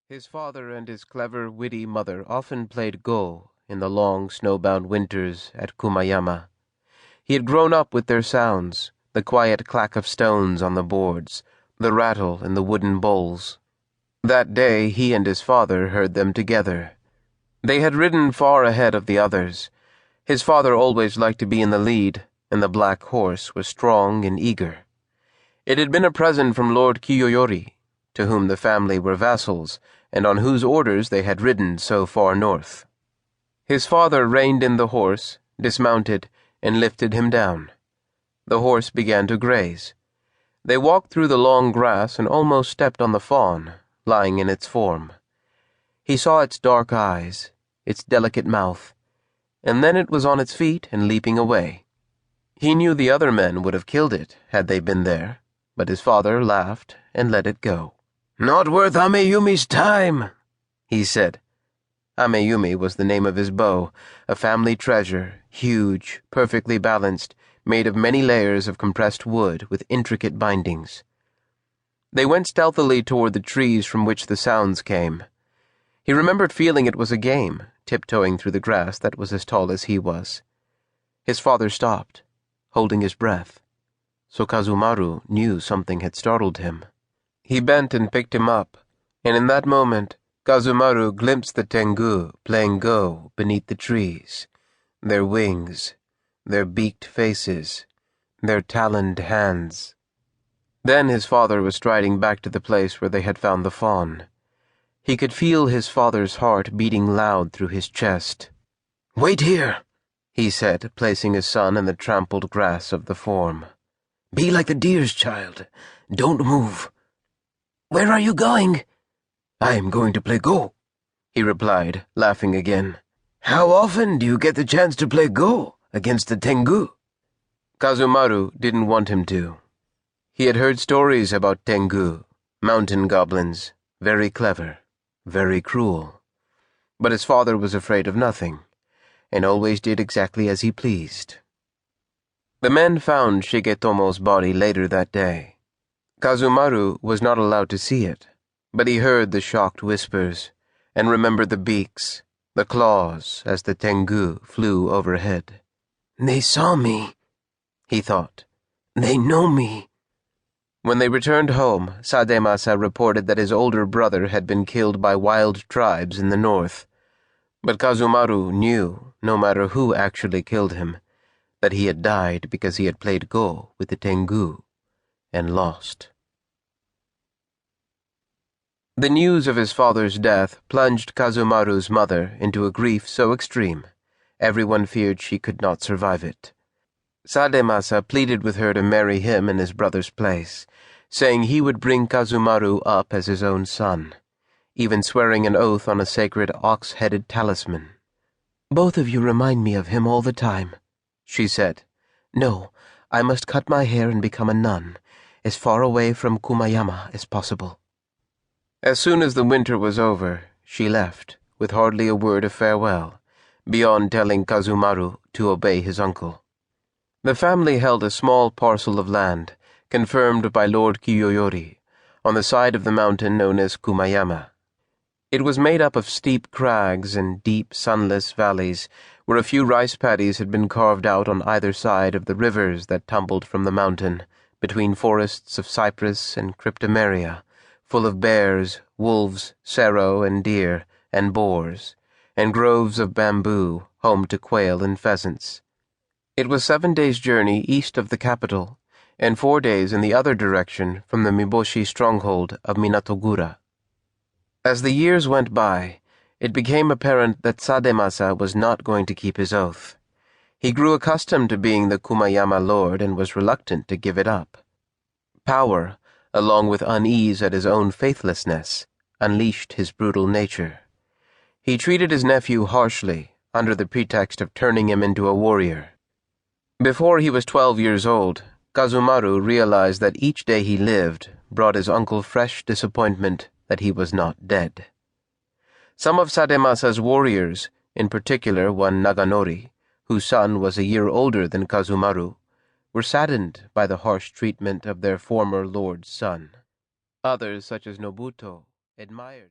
His father and his clever, witty mother often played Go in the long, snowbound winters at Kumayama. He had grown up with their sounds, the quiet clack of stones on the boards, the rattle in the wooden bowls. That day he and his father heard them together. They had ridden far ahead of the others. His father always liked to be in the lead, and the black horse was strong and eager. It had been a present from Lord Kiyoyori, to whom the family were vassals, and on whose orders they had ridden so far north. His father reined in the horse, dismounted, and lifted him down. The horse began to graze. They walked through the long grass and almost stepped on the fawn, lying in its form. He saw its dark eyes, its delicate mouth, and then it was on its feet and leaping away. He knew the other men would have killed it had they been there, but his father laughed and let it go. "Not worth Ameyumi's time," he said. Ameyumi was the name of his bow, a family treasure, huge, perfectly balanced, made of many layers of compressed wood with intricate bindings. They went stealthily toward the trees from which the sounds came. He remembered feeling it was a game, tiptoeing through the grass that was as tall as he was. His father stopped, holding his breath, so Kazumaru knew something had startled him. He bent and picked him up, and in that moment, Kazumaru glimpsed the Tengu playing Go beneath the trees, their wings, their beaked faces, their taloned hands. Then his father was striding back to the place where they had found the fawn. He could feel his father's heart beating loud through his chest. "Wait here," he said, placing his son in the trampled grass of the form. "Be like the deer's child. Don't move." "Where are you going?" "I am going to play Go," he replied, laughing again. "How often do you get the chance to play Go against the Tengu?" Kazumaru didn't want him to. He had heard stories about Tengu, mountain goblins, very clever, very cruel. But his father was afraid of nothing, and always did exactly as he pleased. The men found Shigetomo's body later that day. Kazumaru was not allowed to see it, but he heard the shocked whispers, and remembered the beaks, the claws as the Tengu flew overhead. "They saw me," he thought. "They know me." When they returned home, Sademasa reported that his older brother had been killed by wild tribes in the north. But Kazumaru knew, no matter who actually killed him, that he had died because he had played Go with the Tengu and lost. The news of his father's death plunged Kazumaru's mother into a grief so extreme, everyone feared she could not survive it. Sademasa pleaded with her to marry him in his brother's place, saying he would bring Kazumaru up as his own son, even swearing an oath on a sacred ox-headed talisman. "Both of you remind me of him all the time," she said. "No, I must cut my hair and become a nun, as far away from Kumayama as possible." As soon as the winter was over, she left, with hardly a word of farewell, beyond telling Kazumaru to obey his uncle. The family held a small parcel of land, confirmed by Lord Kiyoyori, on the side of the mountain known as Kumayama. It was made up of steep crags and deep, sunless valleys, where a few rice paddies had been carved out on either side of the rivers that tumbled from the mountain, between forests of cypress and cryptomeria, full of bears, wolves, serow and deer, and boars, and groves of bamboo, home to quail and pheasants. It was 7 days' journey east of the capital, and 4 days in the other direction from the Miboshi stronghold of Minatogura. As the years went by, it became apparent that Sademasa was not going to keep his oath. He grew accustomed to being the Kumayama lord and was reluctant to give it up. Power, along with unease at his own faithlessness, unleashed his brutal nature. He treated his nephew harshly, under the pretext of turning him into a warrior. Before he was 12 years old, Kazumaru realized that each day he lived brought his uncle fresh disappointment that he was not dead. Some of Sademasa's warriors, in particular one Naganori, whose son was a year older than Kazumaru, were saddened by the harsh treatment of their former lord's son. Others, such as Nobuto, admired